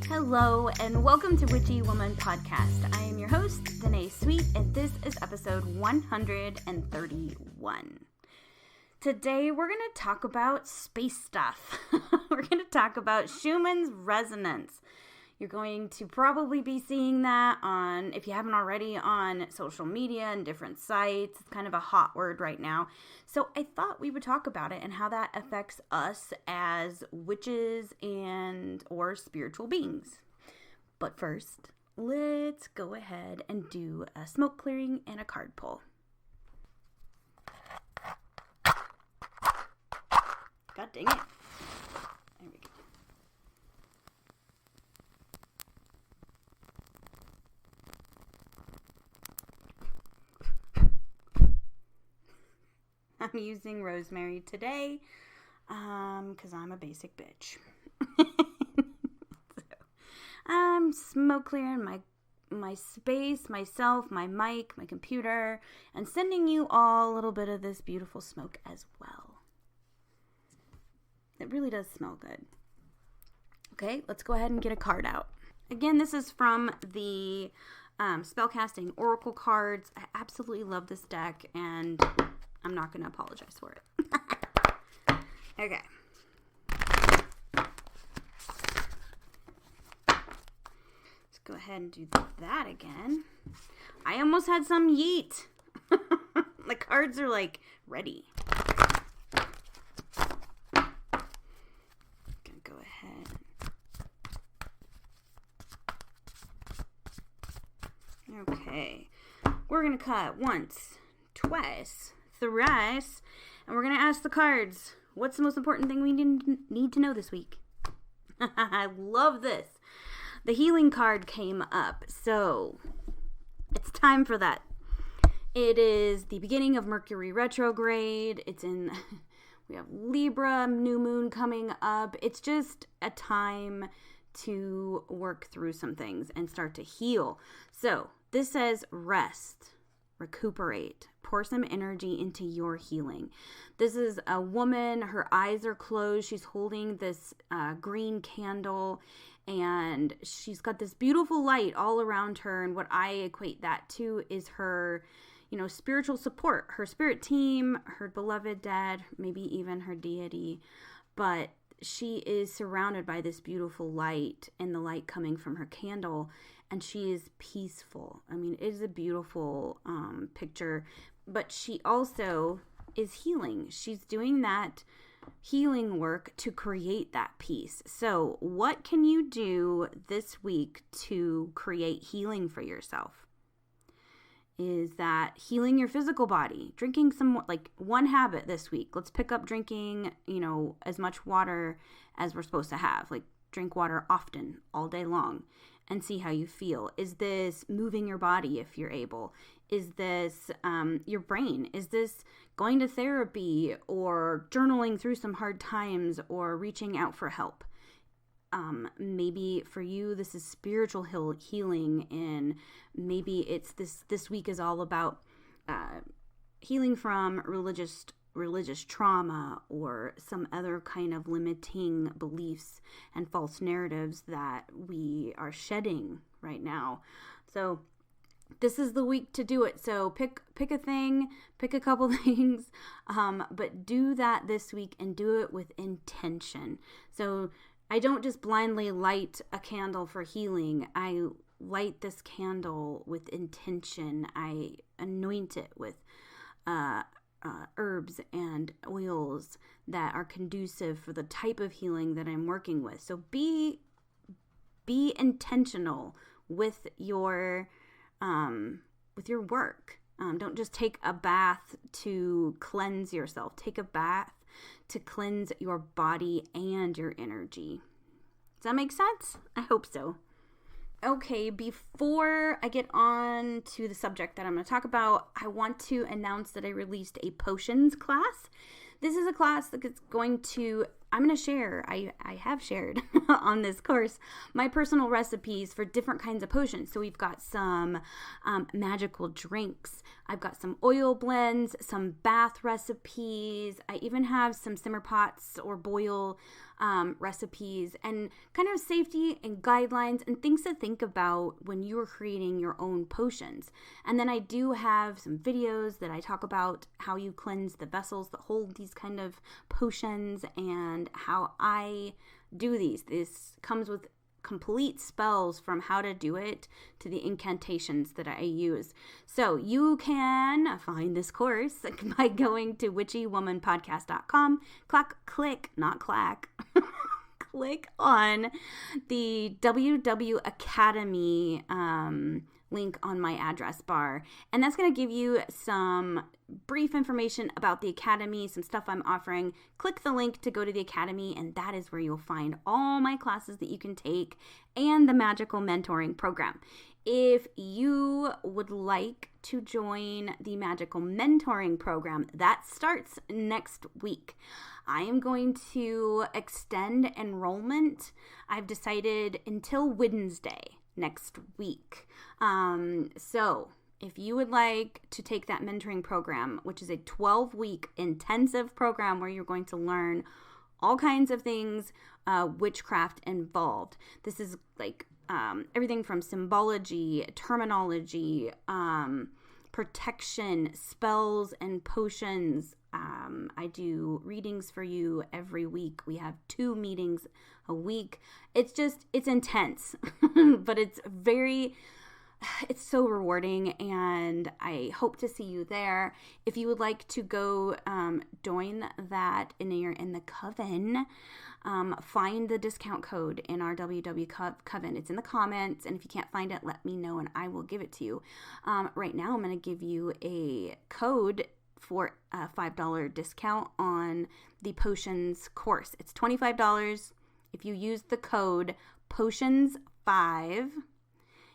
Hello, and welcome to Witchy Woman Podcast. I am your host, DaNae Sweet, and this is episode 131. Today, we're going to talk about space stuff. We're going to talk about Schumann's Resonance. You're going to probably be seeing that on, if you haven't already, on social media and different sites. It's kind of a hot word right now. So I thought we would talk about it and how that affects us as witches and or spiritual beings. But first, let's go ahead and do a smoke clearing and a card pull. God dang it. There we go. I'm using rosemary today, because I'm a basic bitch. So, I'm smoke clearing my space, myself, my mic, my computer, and sending you all a little bit of this beautiful smoke as well. It really does smell good. Okay, let's go ahead and get a card out. Again, this is from the Spellcasting Oracle cards. I absolutely love this deck, and I'm not going to apologize for it. Okay. Let's go ahead and do that again. I almost had some yeet. The cards are like ready. Gonna go ahead. Okay. We're going to cut once, twice, thrice, and we're going to ask the cards, what's the most important thing we need to know this week? I love this. The healing card came up, so it's time for that. It is the beginning of Mercury retrograde. We have Libra, new moon coming up. It's just a time to work through some things and start to heal. So this says rest, recuperate, pour some energy into your healing. This is a woman, her eyes are closed. She's holding this green candle, and she's got this beautiful light all around her. And what I equate that to is her, spiritual support, her spirit team, her beloved dead, maybe even her deity. But she is surrounded by this beautiful light, and the light coming from her candle, and she is peaceful. I mean, it is a beautiful picture, but she also is healing. She's doing that healing work to create that peace. So what can you do this week to create healing for yourself? Is that healing your physical body, drinking some more, like one habit this week. Let's pick up drinking, as much water as we're supposed to have. Like drink water often, all day long, and see how you feel. Is this moving your body if you're able? Is this your brain? Is this going to therapy or journaling through some hard times or reaching out for help? Maybe for you, this is spiritual healing, and maybe it's this week is all about healing from religious trauma or some other kind of limiting beliefs and false narratives that we are shedding right now. So this is the week to do it. So pick a thing, pick a couple things, but do that this week and do it with intention. So I don't just blindly light a candle for healing. I light this candle with intention. I anoint it with herbs and oils that are conducive for the type of healing that I'm working with. So be intentional with your work. Don't just take a bath to cleanse yourself. Take a bath to cleanse your body and your energy. Does that make sense? I hope so. Okay, before I get on to the subject that I'm going to talk about, I want to announce that I released a potions class. This is a class that is going to I'm going to share, I have shared on this course, my personal recipes for different kinds of potions. So we've got some magical drinks. I've got some oil blends, some bath recipes. I even have some simmer pots or boil recipes, and kind of safety and guidelines and things to think about when you're creating your own potions. And then I do have some videos that I talk about how you cleanse the vessels that hold these kind of potions and how I do these. This comes with complete spells from how to do it to the incantations that I use. So you can find this course by going to witchywomanpodcast.com, click, not clack, click on the WW Academy link on my address bar. And that's going to give you some brief information about the Academy, some stuff I'm offering. Click the link to go to the Academy, and that is where you'll find all my classes that you can take and the magical mentoring program. If you would like to join the magical mentoring program, that starts next week. I am going to extend enrollment. I've decided until Wednesday next week. So if you would like to take that mentoring program, which is a 12-week intensive program where you're going to learn all kinds of things, witchcraft involved. This is like everything from symbology, terminology, protection, spells, and potions. I do readings for you every week. We have 2 meetings a week. It's intense, but it's so rewarding, and I hope to see you there. If you would like to go join that and you're in the coven, find the discount code in our WW Coven. It's in the comments, and if you can't find it, let me know and I will give it to you. Right now, I'm going to give you a code for a $5 discount on the potions course. It's $25. If you use the code potions5,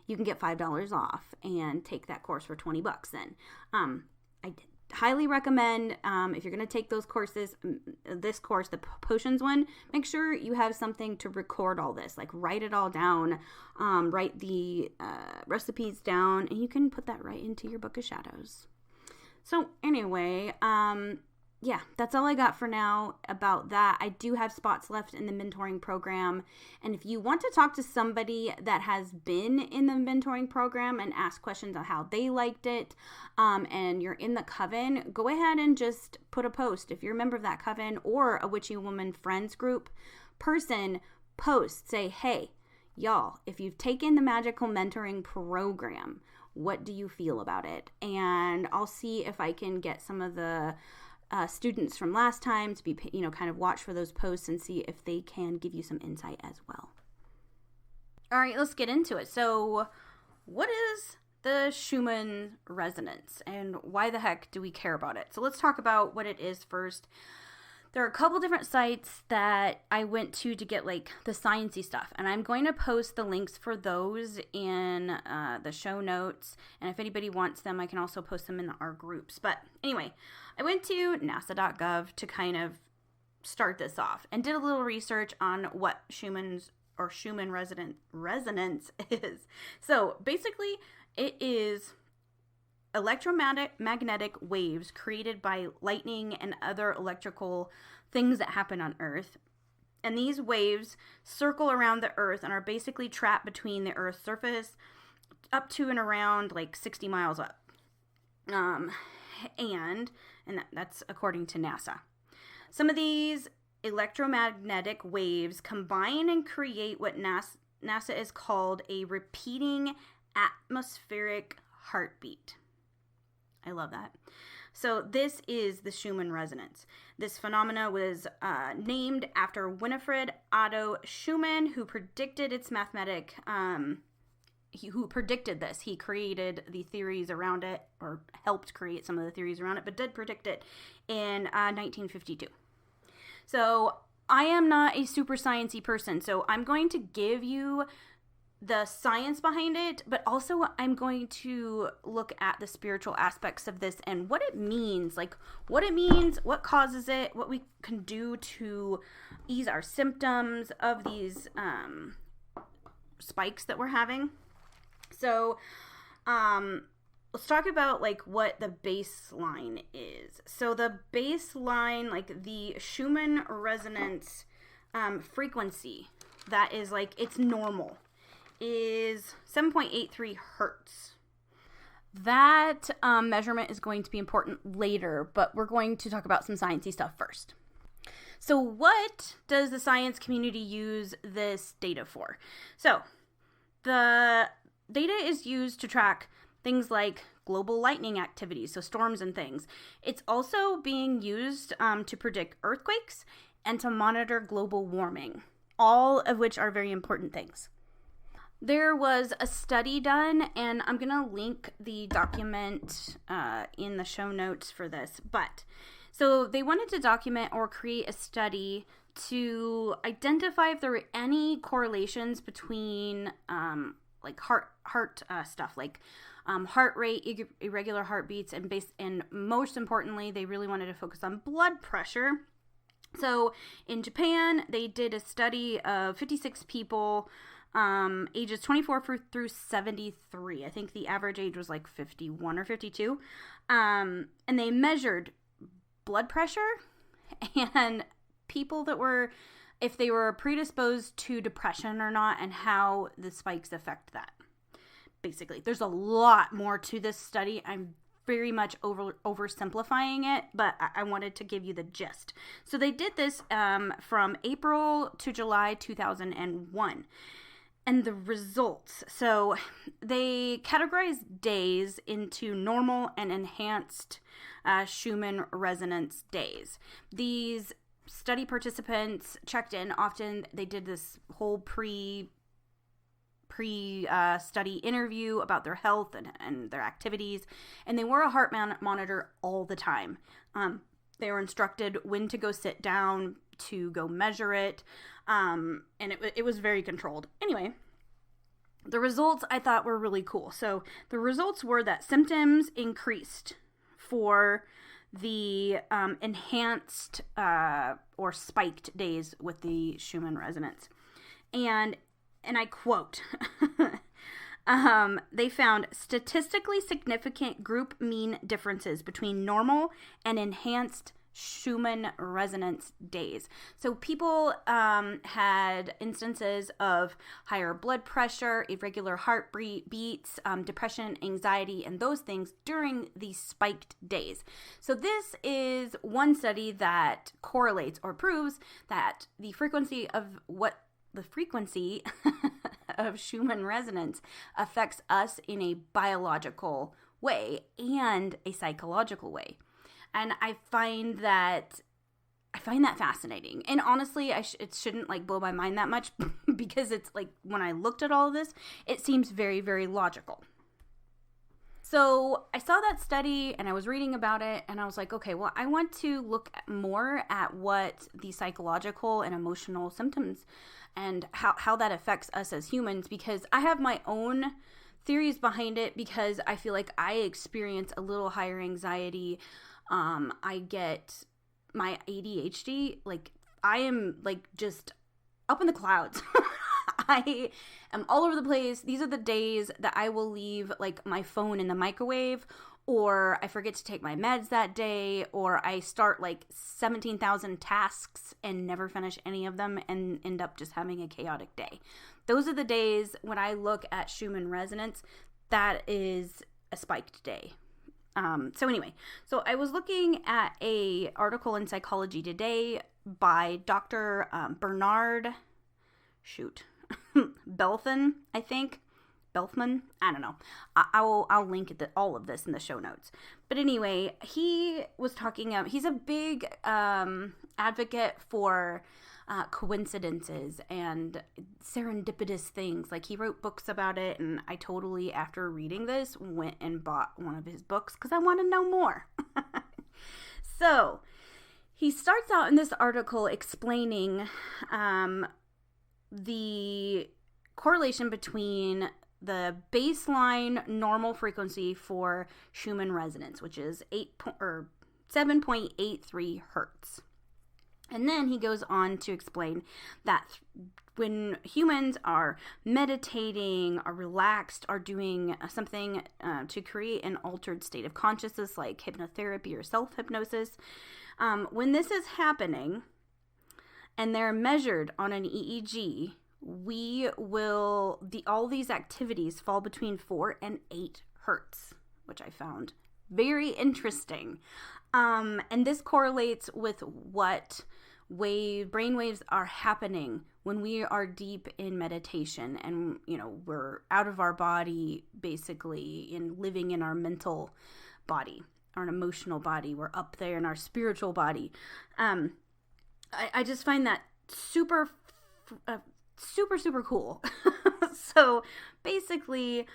you can get $5 off and take that course for $20 then. I highly recommend, if you're going to take those courses, this course, the potions one, make sure you have something to record all this, like write it all down, write the recipes down, and you can put that right into your book of shadows. So anyway, yeah, that's all I got for now about that. I do have spots left in the mentoring program. And if you want to talk to somebody that has been in the mentoring program and ask questions on how they liked it, and you're in the coven, go ahead and just put a post. If you're a member of that coven or a Witchy Woman Friends group person, post, say, hey, y'all, if you've taken the magical mentoring program, what do you feel about it? And I'll see if I can get some of the students from last time to be, kind of watch for those posts and see if they can give you some insight as well. All right, let's get into it. So what is the Schumann Resonance and why the heck do we care about it? So let's talk about what it is first. There are a couple different sites that I went to get like the sciencey stuff, and I'm going to post the links for those in the show notes, and if anybody wants them, I can also post them in our groups. But anyway, I went to nasa.gov to kind of start this off and did a little research on what Schumann Resonance is. So basically, it is electromagnetic waves created by lightning and other electrical things that happen on Earth. And these waves circle around the Earth and are basically trapped between the Earth's surface up to and around like 60 miles up. And that's according to NASA. Some of these electromagnetic waves combine and create what NASA is called a repeating atmospheric heartbeat. I love that. So this is the Schumann Resonance. This phenomena was named after Winifred Otto Schumann, who predicted its mathematic. Who predicted this. He created the theories around it, or helped create some of the theories around it, but did predict it in 1952. So I am not a super sciencey person, so I'm going to give you the science behind it, but also I'm going to look at the spiritual aspects of this and what it means, what causes it, what we can do to ease our symptoms of these spikes that we're having. So, let's talk about like what the baseline is. So the baseline, like the Schumann Resonance frequency, that is like it's normal, is 7.83 hertz. That measurement is going to be important later, but we're going to talk about some sciencey stuff first. So what does the science community use this data for? So the data is used to track things like global lightning activities, so storms and things. It's also being used to predict earthquakes and to monitor global warming, all of which are very important things. There was a study done, and I'm going to link the document in the show notes for this. But so they wanted to document or create a study to identify if there were any correlations between like heart stuff, like heart rate, irregular heartbeats, and most importantly, they really wanted to focus on blood pressure. So in Japan, they did a study of 56 people, ages 24 through 73. I think the average age was like 51 or 52. And they measured blood pressure and people that were, if they were predisposed to depression or not, and how the spikes affect that. Basically, there's a lot more to this study. I'm very much oversimplifying it, but I wanted to give you the gist. So they did this from April to July 2001. And the results. So they categorized days into normal and enhanced Schumann Resonance days. These study participants checked in often. They did this whole pre-study interview about their health and their activities, and they wore a heart monitor all the time. They were instructed when to go sit down, to go measure it, and it was very controlled. Anyway, the results I thought were really cool. So the results were that symptoms increased for the enhanced or spiked days with the Schumann Resonance. And I quote, they found statistically significant group mean differences between normal and enhanced Schumann Resonance days. So people had instances of higher blood pressure, irregular heartbeats, depression, anxiety, and those things during these spiked days. So this is one study that correlates or proves that the frequency of Schumann resonance affects us in a biological way and a psychological way. And I find that fascinating. And honestly, it shouldn't like blow my mind that much because it's like when I looked at all of this, it seems very, very logical. So I saw that study and I was reading about it and I was like, okay, well, I want to look more at what the psychological and emotional symptoms and how that affects us as humans, because I have my own theories behind it, because I feel like I experience a little higher anxiety. I get my ADHD, like I am like just up in the clouds. I am all over the place. These are the days that I will leave like my phone in the microwave, or I forget to take my meds that day, or I start like 17,000 tasks and never finish any of them and end up just having a chaotic day. Those are the days when I look at Schumann Resonance, that is a spiked day. So anyway, so I was looking at a article in Psychology Today by Dr. Bernard, Belfman, I think. Belfman? I don't know. I'll link all of this in the show notes. But anyway, he was talking, he's a big advocate for coincidences and serendipitous things. Like, he wrote books about it, and I totally, after reading this, went and bought one of his books because I want to know more. So, he starts out in this article explaining the correlation between the baseline normal frequency for Schumann resonance, which is 7.83 hertz. And then he goes on to explain that when humans are meditating, are relaxed, are doing something to create an altered state of consciousness like hypnotherapy or self-hypnosis, when this is happening and they're measured on an EEG, all these activities fall between 4 and 8 hertz, which I found very interesting. And this correlates with what brain waves are happening when we are deep in meditation and, we're out of our body, basically, in living in our mental body, our emotional body. We're up there in our spiritual body. I just find that super, super cool. So basically,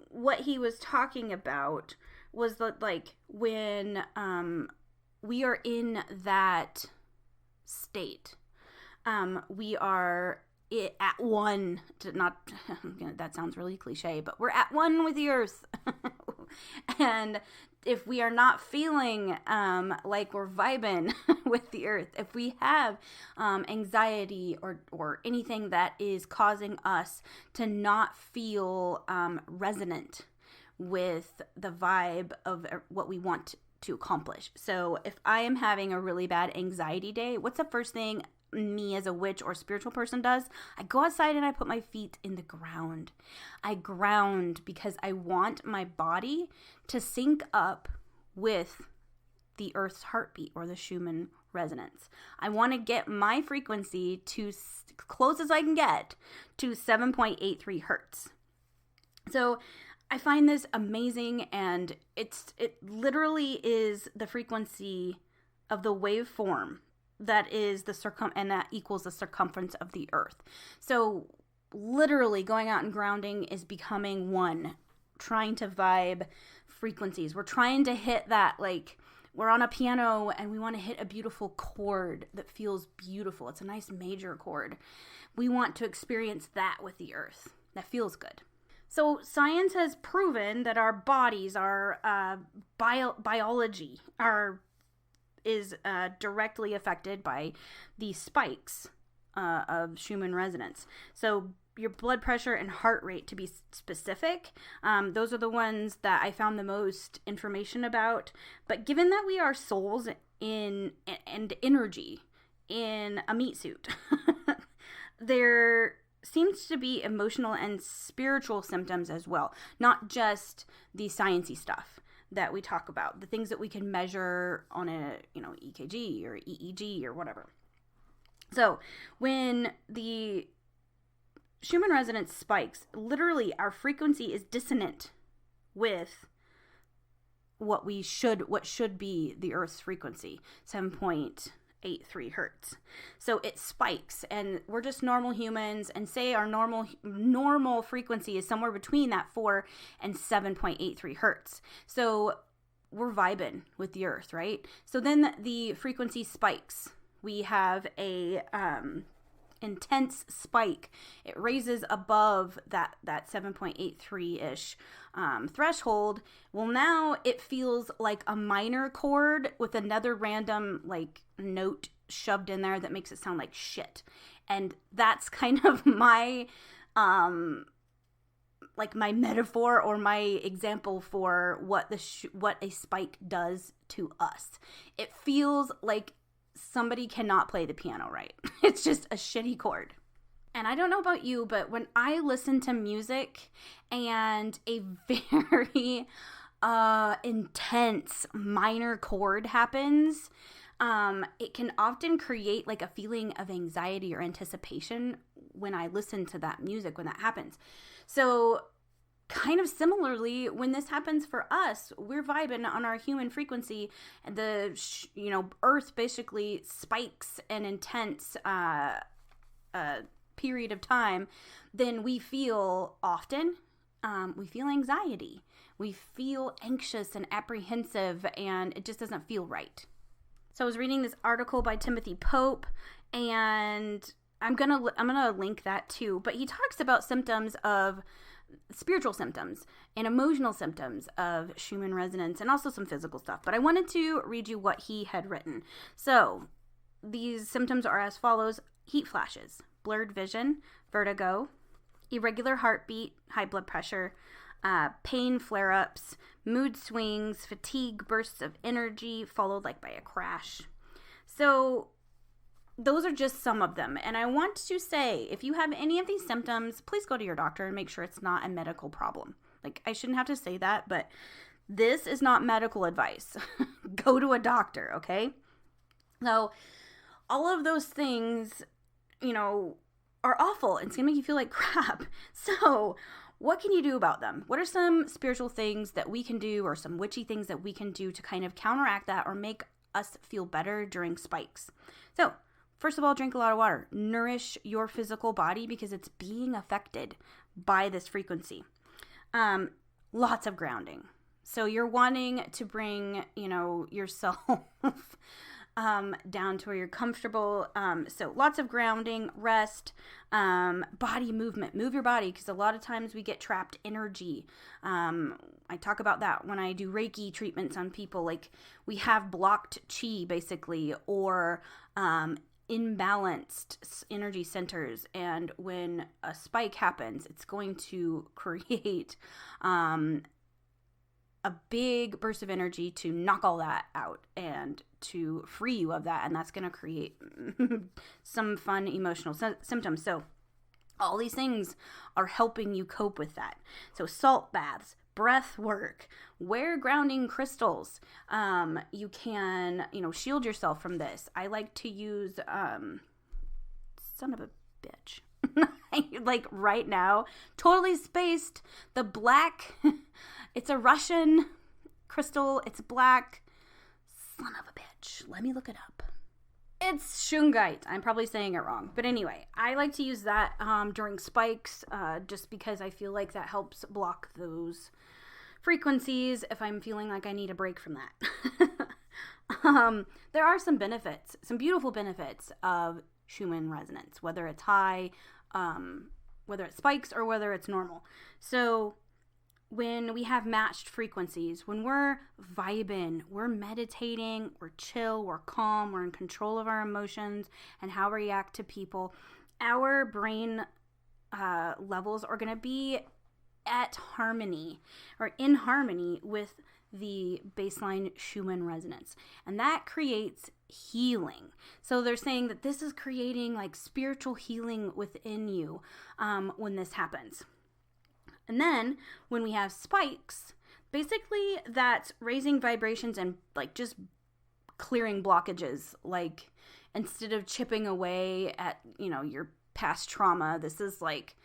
what he was talking about was that, like, when we are in that state, we are at one, that sounds really cliche, but we're at one with the earth. And if we are not feeling like we're vibing with the earth, if we have anxiety or anything that is causing us to not feel resonant with the vibe of what we want to accomplish. So if I am having a really bad anxiety day, what's the first thing me as a witch or spiritual person does? I go outside and I put my feet in the ground. I ground because I want my body to sync up with the earth's heartbeat or the Schumann resonance. I want to get my frequency to close as I can get to 7.83 hertz. So I find this amazing, and it literally is the frequency of the waveform that is and that equals the circumference of the earth. So literally going out and grounding is becoming one, trying to vibe frequencies. We're trying to hit that, like, we're on a piano and we want to hit a beautiful chord that feels beautiful. It's a nice major chord. We want to experience that with the earth. That feels good. So science has proven that our bodies, our biology, is directly affected by these spikes of Schumann resonance. So your blood pressure and heart rate, to be specific, those are the ones that I found the most information about. But given that we are souls and energy in a meat suit, there seems to be emotional and spiritual symptoms as well, not just the sciencey stuff that we talk about, the things that we can measure on a EKG or EEG or whatever. So when the Schumann resonance spikes, literally our frequency is dissonant with what should be the Earth's frequency, 7.83 hertz. So it spikes, and we're just normal humans, and say our normal frequency is somewhere between that 4 and 7.83 hertz. So we're vibing with the earth, right? So then the frequency spikes. We have a intense spike. It raises above that 7.83-ish threshold. Well, now it feels like a minor chord with another random note shoved in there that makes it sound like shit. And that's kind of my my metaphor or my example for what a spike does to us. It feels like somebody cannot play the piano right. It's just a shitty chord. And I don't know about you, but when I listen to music and a very intense minor chord happens, it can often create a feeling of anxiety or anticipation when I listen to that music, when that happens. So kind of similarly, when this happens for us, we're vibing on our human frequency, and the earth basically spikes an intense period of time, then we feel anxiety. We feel anxious and apprehensive, and it just doesn't feel right. So I was reading this article by Timothy Pope, and I'm gonna link that too. But he talks about symptoms of spiritual symptoms and emotional symptoms of Schumann resonance, and also some physical stuff. But I wanted to read you what he had written. So these symptoms are as follows: heat flashes, blurred vision, vertigo, irregular heartbeat, high blood pressure, pain flare-ups, mood swings, fatigue, bursts of energy, followed like by a crash. So those are just some of them. And I want to say, if you have any of these symptoms, please go to your doctor and make sure it's not a medical problem. Like, I shouldn't have to say that, but this is not medical advice. Go to a doctor, okay? So all of those things, are awful. It's going to make you feel like crap. So what can you do about them? What are some spiritual things that we can do, or some witchy things that we can do to kind of counteract that or make us feel better during spikes? So first of all, drink a lot of water. Nourish your physical body because it's being affected by this frequency. Lots of grounding. So you're wanting to bring, yourself down to where you're comfortable. So lots of grounding, rest, body movement. Move your body, because a lot of times we get trapped energy. I talk about that when I do Reiki treatments on people. Like, we have blocked chi, basically, or imbalanced energy centers, and when a spike happens, it's going to create a big burst of energy to knock all that out and to free you of that, and that's going to create some fun emotional symptoms. So all these things are helping you cope with that. So salt baths, breath work, wear grounding crystals. You can, shield yourself from this. I like to use, son of a bitch. Like right now, totally spaced, the black, it's a Russian crystal, it's black, son of a bitch. Let me look it up. It's shungite. I'm probably saying it wrong. But anyway, I like to use that during spikes, just because I feel like that helps block those frequencies if I'm feeling like I need a break from that. There are some benefits, some beautiful benefits of Schumann resonance, whether it's high, whether it spikes, or whether it's normal. So when we have matched frequencies, when we're vibing, we're meditating, we're chill, we're calm, we're in control of our emotions and how we react to people, our brain levels are going to be at harmony, or in harmony with the baseline Schumann resonance. And that creates healing. So they're saying that this is creating like spiritual healing within you when this happens. And then when we have spikes, basically that's raising vibrations and like just clearing blockages. Like, instead of chipping away at, your past trauma, this is like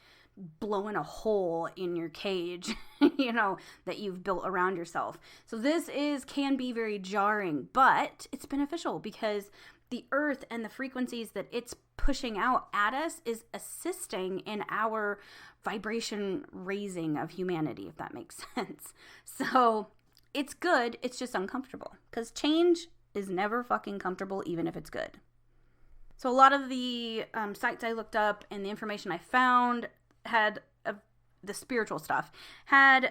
blowing a hole in your cage, that you've built around yourself. So this can be very jarring, but it's beneficial because the earth and the frequencies that it's pushing out at us is assisting in our vibration raising of humanity, if that makes sense. So it's good. It's just uncomfortable, because change is never fucking comfortable, even if it's good. So a lot of the sites I looked up and the information I found had the spiritual stuff had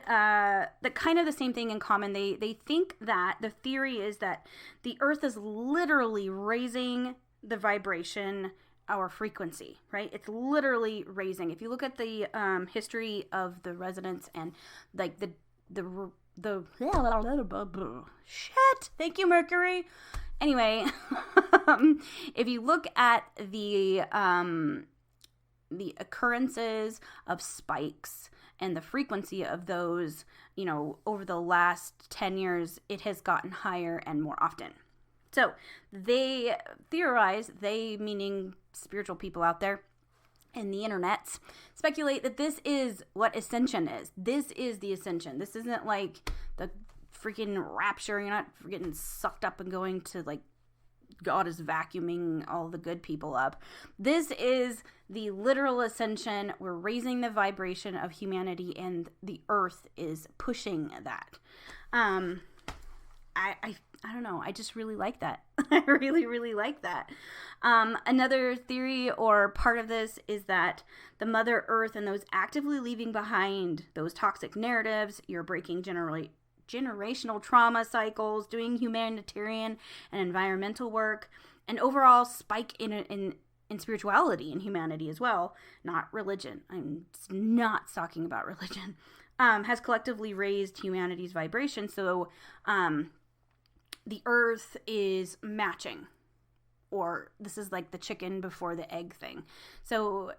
the kind of the same thing in common. They think that the theory is that the earth is literally raising the vibration, our frequency, right? It's literally raising. If you look at the history of the resonance and like the shit, thank you, Mercury. Anyway, if you look at the occurrences of spikes and the frequency of those, over the last 10 years, it has gotten higher and more often. So they theorize, they meaning spiritual people out there in the internets, speculate that this is what ascension is. This is the ascension. This isn't like the freaking rapture. You're not getting sucked up and going to like God is vacuuming all the good people up. This is the literal ascension. We're raising the vibration of humanity, and the earth is pushing that. I don't know. I just really like that. I really, really like that. Another theory or part of this is that the Mother Earth and those actively leaving behind those toxic narratives, you're breaking generational trauma cycles, doing humanitarian and environmental work, and overall spike in spirituality and humanity as well, not religion. I'm not talking about religion. Has collectively raised humanity's vibration. So the earth is matching, or this is like the chicken before the egg thing. So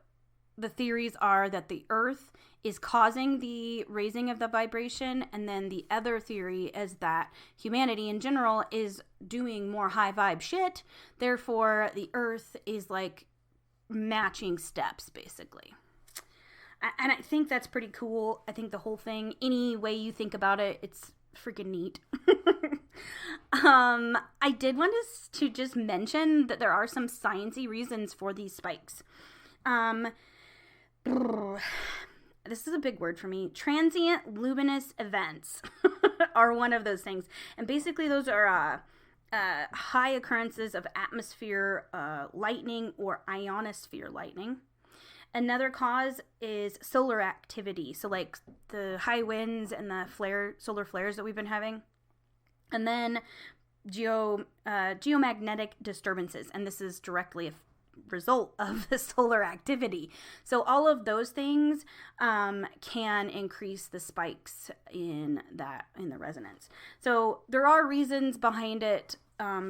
the theories are that the earth is causing the raising of the vibration, and then the other theory is that humanity in general is doing more high vibe shit, therefore the earth is like matching steps basically. And I think that's pretty cool. I think the whole thing, any way you think about it, it's freaking neat. I did want to just mention that there are some sciencey reasons for these spikes. This is a big word for me. Transient luminous events are one of those things. And basically those are high occurrences of atmosphere lightning or ionosphere lightning. Another cause is solar activity. So like the high winds and the solar flares that we've been having. And then geomagnetic disturbances. And this is directly a result of the solar activity. So all of those things can increase the spikes in the resonance. So there are reasons behind it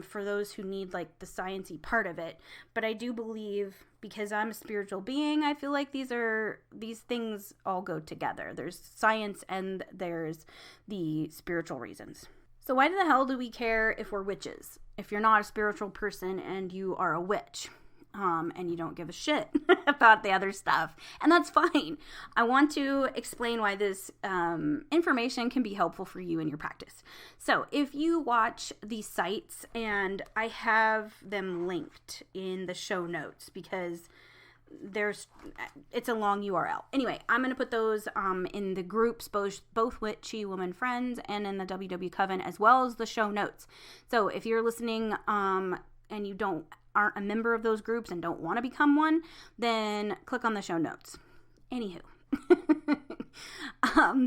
for those who need like the sciencey part of it. But I do believe, because I'm a spiritual being, I feel like these things all go together. There's science and there's the spiritual reasons. So why the hell do we care if we're witches? If you're not a spiritual person and you are a witch, and you don't give a shit about the other stuff, and that's fine. I want to explain why this information can be helpful for you in your practice. So if you watch these sites, and I have them linked in the show notes because it's a long URL. Anyway, I'm going to put those in the groups, both Witchy Woman Friends and in the WW Coven, as well as the show notes. So if you're listening and you aren't a member of those groups and don't want to become one, then click on the show notes. Anywho,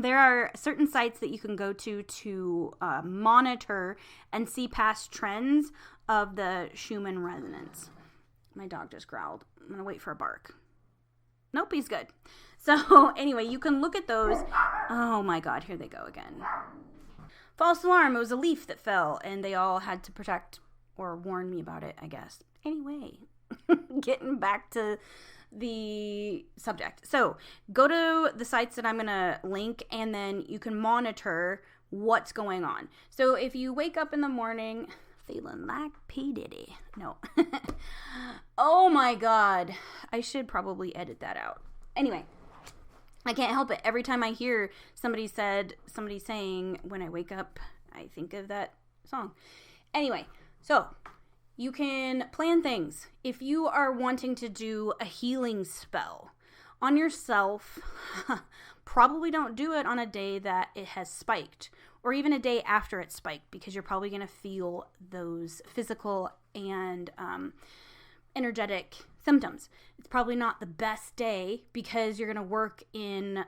there are certain sites that you can go to monitor and see past trends of the Schumann Resonance. My dog just growled. I'm going to wait for a bark. Nope, he's good. So anyway, you can look at those. Oh my God, here they go again. False alarm. It was a leaf that fell and they all had to protect or warn me about it, I guess. Anyway, getting back to the subject. So go to the sites that I'm going to link, and then you can monitor what's going on. So if you wake up in the morning feeling like P. Diddy. No. Oh my God. I should probably edit that out. Anyway, I can't help it. Every time I hear somebody saying when I wake up, I think of that song. Anyway, so you can plan things. If you are wanting to do a healing spell on yourself, probably don't do it on a day that it has spiked, or even a day after it's spiked, because you're probably going to feel those physical and energetic symptoms. It's probably not the best day because you're going to work in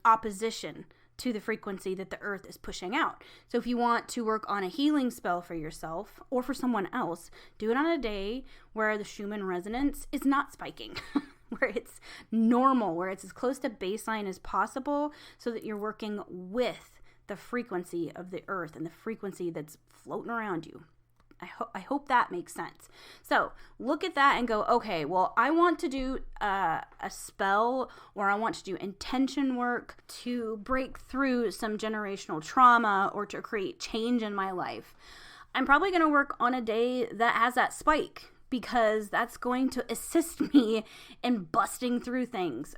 opposition to the frequency that the earth is pushing out. So if you want to work on a healing spell for yourself or for someone else, do it on a day where the Schumann resonance is not spiking, where it's normal, where it's as close to baseline as possible, so that you're working with the frequency of the earth and the frequency that's floating around you. I hope that makes sense. So look at that and go, okay, well, I want to do a spell, or I want to do intention work to break through some generational trauma or to create change in my life. I'm probably going to work on a day that has that spike, because that's going to assist me in busting through things.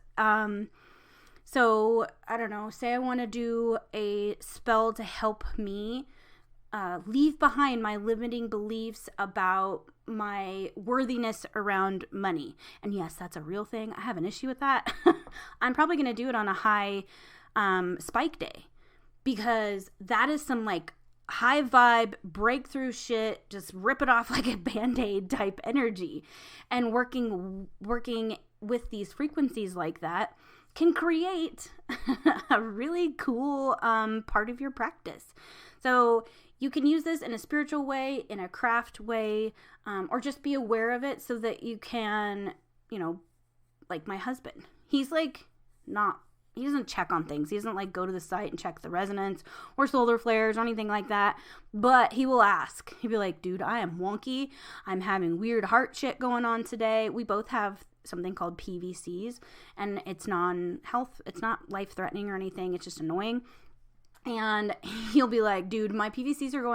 So I don't know, say I want to do a spell to help me leave behind my limiting beliefs about my worthiness around money. And yes, that's a real thing. I have an issue with that. I'm probably going to do it on a high spike day, because that is some like high vibe, breakthrough shit, just rip it off like a Band-Aid type energy. And working with these frequencies like that can create a really cool part of your practice. So you can use this in a spiritual way, in a craft way, or just be aware of it so that you can, like my husband. He's like he doesn't check on things. He doesn't like go to the site and check the resonance or solar flares or anything like that. But he will ask. He'll be like, dude, I am wonky. I'm having weird heart shit going on today. We both have something called PVCs, and it's non-health. It's not life-threatening or anything. It's just annoying. And he'll be like, dude, my PVCs are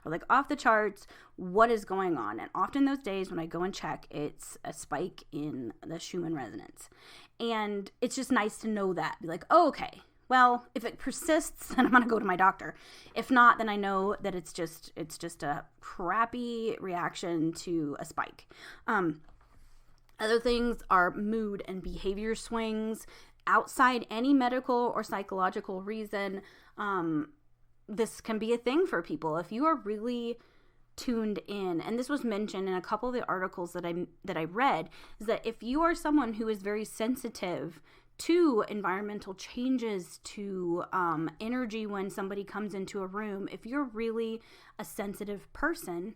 like off the charts. What is going on? And often those days when I go and check, it's a spike in the Schumann Resonance. And it's just nice to know that. Be like, oh, okay. Well, if it persists, then I'm going to go to my doctor. If not, then I know that it's just a crappy reaction to a spike. Other things are mood and behavior swings outside any medical or psychological reason. This can be a thing for people. If you are really tuned in, and this was mentioned in a couple of the articles that I read, is that if you are someone who is very sensitive to environmental changes, to energy when somebody comes into a room, if you're really a sensitive person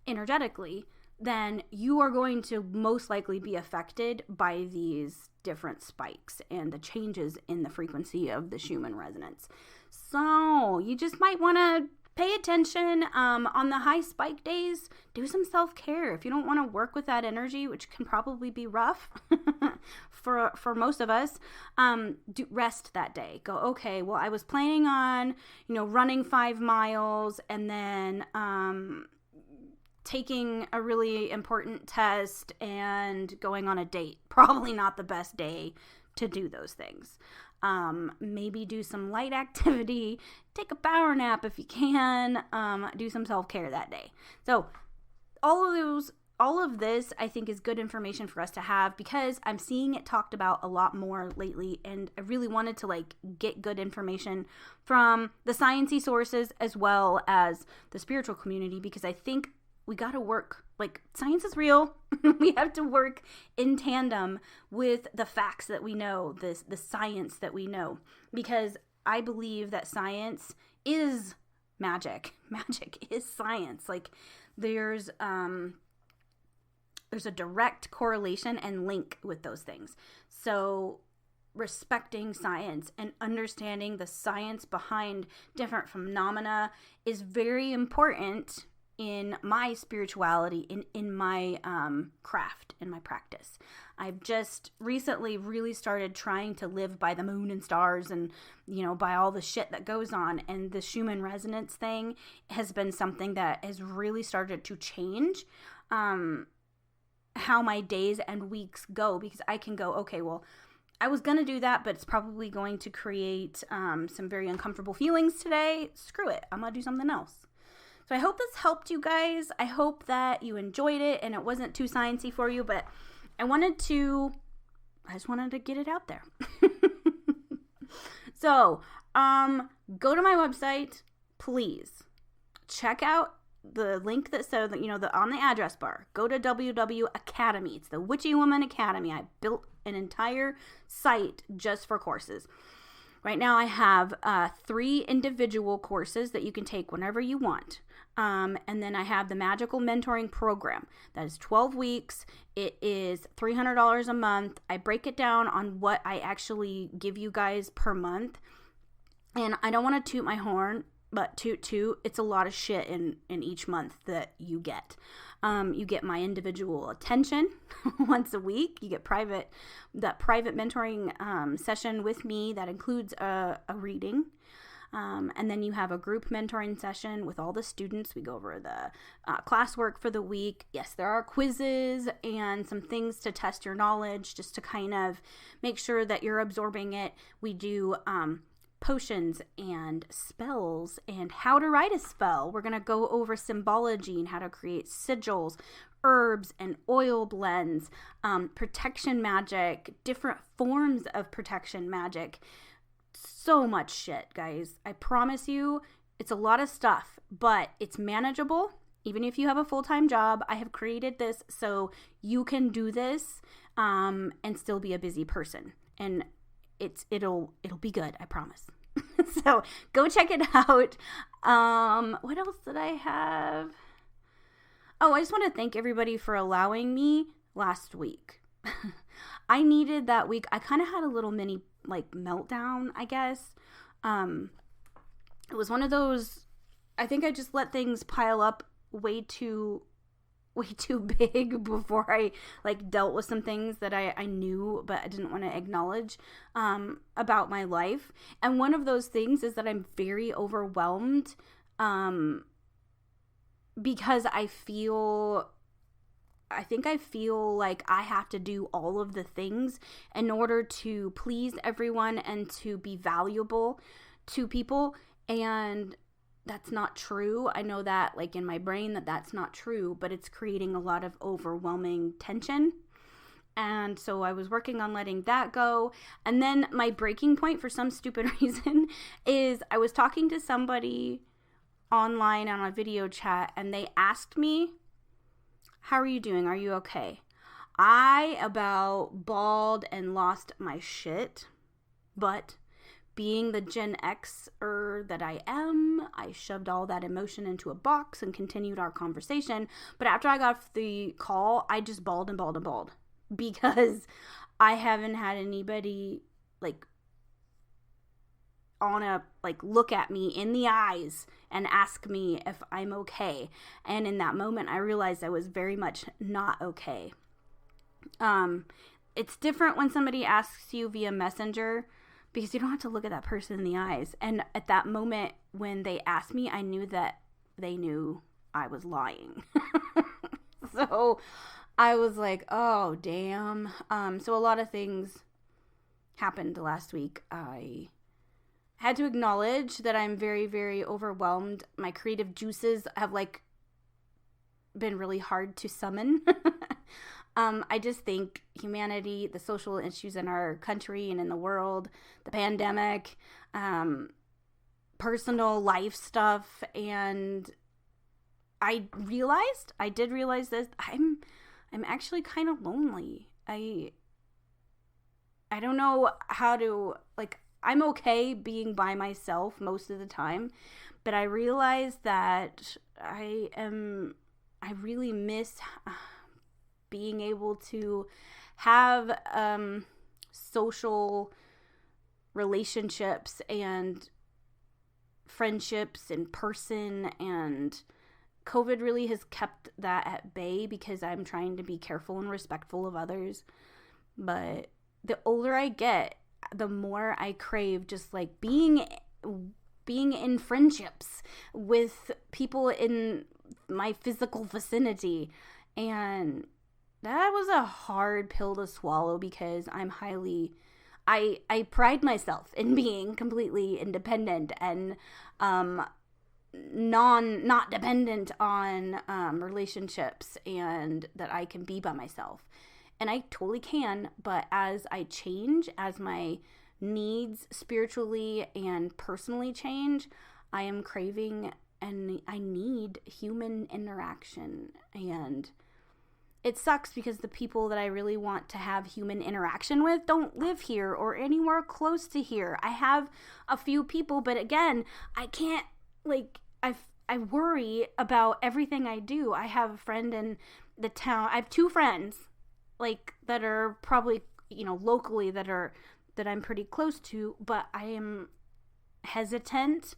energetically, then you are going to most likely be affected by these different spikes and the changes in the frequency of the Schumann resonance. So you just might want to pay attention on the high spike days. Do some self-care. If you don't want to work with that energy, which can probably be rough for most of us, do rest that day. Go, okay, well, I was planning on, running 5 miles and then taking a really important test and going on a date. Probably not the best day to do those things. Maybe do some light activity, take a power nap if you can, do some self-care that day. So all of this I think is good information for us to have, because I'm seeing it talked about a lot more lately, and I really wanted to get good information from the sciencey sources as well as the spiritual community, because I think we got to work, science is real. We have to work in tandem with the facts that we know, the science that we know, because I believe that science is magic. Magic is science. There's a direct correlation and link with those things. So respecting science and understanding the science behind different phenomena is very important in my spirituality, in my craft, in my practice. I've just recently really started trying to live by the moon and stars and, by all the shit that goes on. And the Schumann resonance thing has been something that has really started to change how my days and weeks go, because I can go, okay, well, I was going to do that, but it's probably going to create some very uncomfortable feelings today. Screw it. I'm going to do something else. So I hope this helped you guys. I hope that you enjoyed it and it wasn't too sciencey for you, but I just wanted to get it out there. So, go to my website, please. Check out the link that said, on the address bar. Go to WW Academy. It's the Witchy Woman Academy. I built an entire site just for courses. Right now I have 3 individual courses that you can take whenever you want. And then I have the Magical Mentoring Program. That is 12 weeks. It is $300 a month. I break it down on what I actually give you guys per month. And I don't want to toot my horn, but toot, it's a lot of shit in each month that you get. You get my individual attention once a week. You get that private mentoring session with me that includes a reading. And then you have a group mentoring session with all the students. We go over the classwork for the week. Yes, there are quizzes and some things to test your knowledge, just to kind of make sure that you're absorbing it. We do potions and spells and how to write a spell. We're going to go over symbology and how to create sigils, herbs and oil blends, protection magic, different forms of protection magic. So much shit, guys. I promise you, It's a lot of stuff, but it's manageable. Even if you have a full-time job, I have created this so you can do this and still be a busy person. And it'll be good, I promise. So go check it out. What else did I have? Oh, I just want to thank everybody for allowing me last week. I needed that week. I kind of had a little mini meltdown, I guess. It was one of those, I think I just let things pile up way too big before I dealt with some things that I knew but I didn't want to acknowledge about my life. And one of those things is that I'm very overwhelmed because I feel like I have to do all of the things in order to please everyone and to be valuable to people. And that's not true. I know that in my brain that's not true, but it's creating a lot of overwhelming tension. And so I was working on letting that go. And then my breaking point for some stupid reason is I was talking to somebody online on a video chat and they asked me, "How are you doing? Are you okay?" I about bawled and lost my shit, but being the Gen Xer that I am, I shoved all that emotion into a box and continued our conversation. But after I got off the call, I just bawled and bawled and bawled because I haven't had anybody look at me in the eyes and ask me if I'm okay. And in that moment, I realized I was very much not okay. It's different when somebody asks you via Messenger, because you don't have to look at that person in the eyes. And at that moment, when they asked me, I knew that they knew I was lying. So I was like, oh, damn. So a lot of things happened last week. I had to acknowledge that I'm very, very overwhelmed. My creative juices have been really hard to summon. I just think humanity, the social issues in our country and in the world, the pandemic, personal life stuff, and I did realize this. I'm actually kind of lonely. I don't know how to, I'm okay being by myself most of the time, but I realize that I really miss being able to have social relationships and friendships in person, and COVID really has kept that at bay because I'm trying to be careful and respectful of others. But the older I get, the more I crave just being in friendships with people in my physical vicinity. And that was a hard pill to swallow because I pride myself in being completely independent and not dependent on relationships, and that I can be by myself. And I totally can, but as I change, as my needs spiritually and personally change, I am craving and I need human interaction. And it sucks because the people that I really want to have human interaction with don't live here or anywhere close to here. I have a few people, but again, I can't, I worry about everything I do. I have a friend in the town. I have two friends, that are probably, locally that I'm pretty close to, but I am hesitant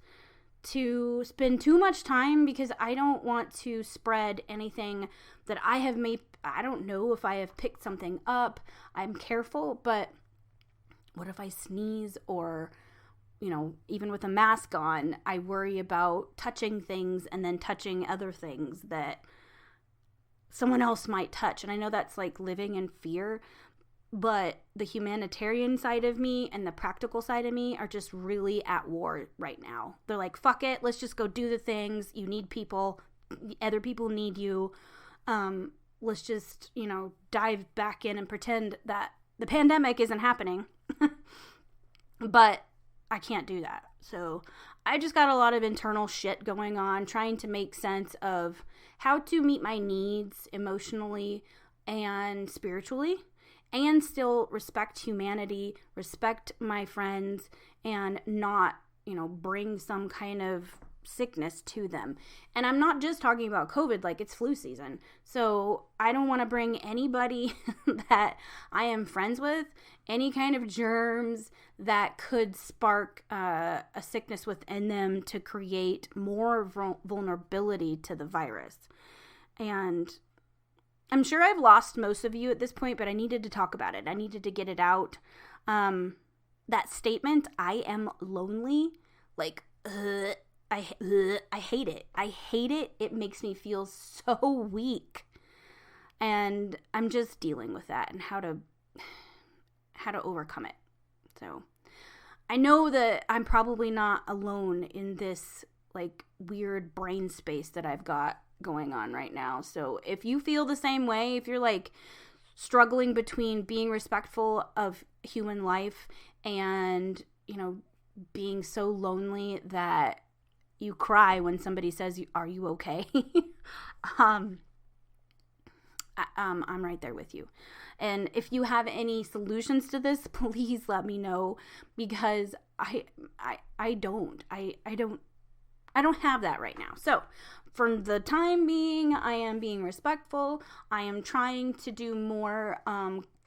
to spend too much time because I don't want to spread anything that I have made. I don't know if I have picked something up. I'm careful, but what if I sneeze or, even with a mask on, I worry about touching things and then touching other things that someone else might touch. And I know that's living in fear, but the humanitarian side of me and the practical side of me are just really at war right now. They're like, fuck it, let's just go do the things. You need people, other people need you. Let's just, dive back in and pretend that the pandemic isn't happening. But I can't do that. So I just got a lot of internal shit going on, trying to make sense of how to meet my needs emotionally and spiritually, and still respect humanity, respect my friends, and not, bring some kind of sickness to them. And I'm not just talking about COVID, like it's flu season. So I don't want to bring anybody that I am friends with any kind of germs that could spark a sickness within them to create more vulnerability to the virus. And I'm sure I've lost most of you at this point, but I needed to talk about it. I needed to get it out. That statement, I am lonely, like, I hate it. I hate it. It makes me feel so weak. And I'm just dealing with that and how to overcome it. So I know that I'm probably not alone in this like weird brain space that I've got going on right now. So if you feel the same way, if you're like struggling between being respectful of human life and, being so lonely that you cry when somebody says, "Are you okay?" I'm right there with you. And if you have any solutions to this, please let me know, because I don't have that right now. So for the time being, I am being respectful. I am trying to do more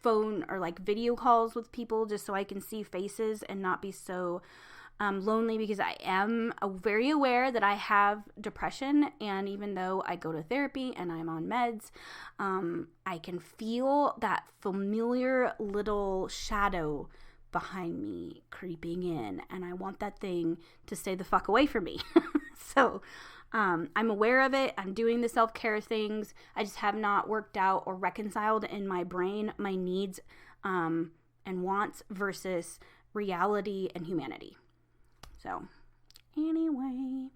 phone or like video calls with people just so I can see faces and not be so lonely, because I am very aware that I have depression, and even though I go to therapy and I'm on meds, I can feel that familiar little shadow behind me creeping in, and I want that thing to stay the fuck away from me. So I'm aware of it. I'm doing the self-care things. I just have not worked out or reconciled in my brain my needs and wants versus reality and humanity. So anyway,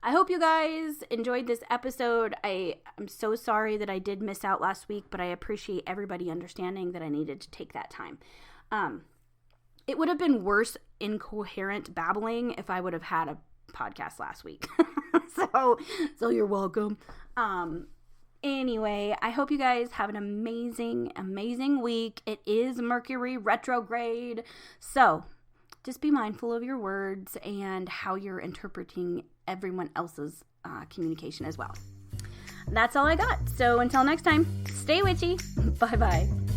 I hope you guys enjoyed this episode. I'm so sorry that I did miss out last week, but I appreciate everybody understanding that I needed to take that time. It would have been worse incoherent babbling if I would have had a podcast last week. So you're welcome. Anyway, I hope you guys have an amazing week. It is Mercury retrograde, so just be mindful of your words and how you're interpreting everyone else's communication as well. That's all I got. So until next time, stay witchy. Bye-bye.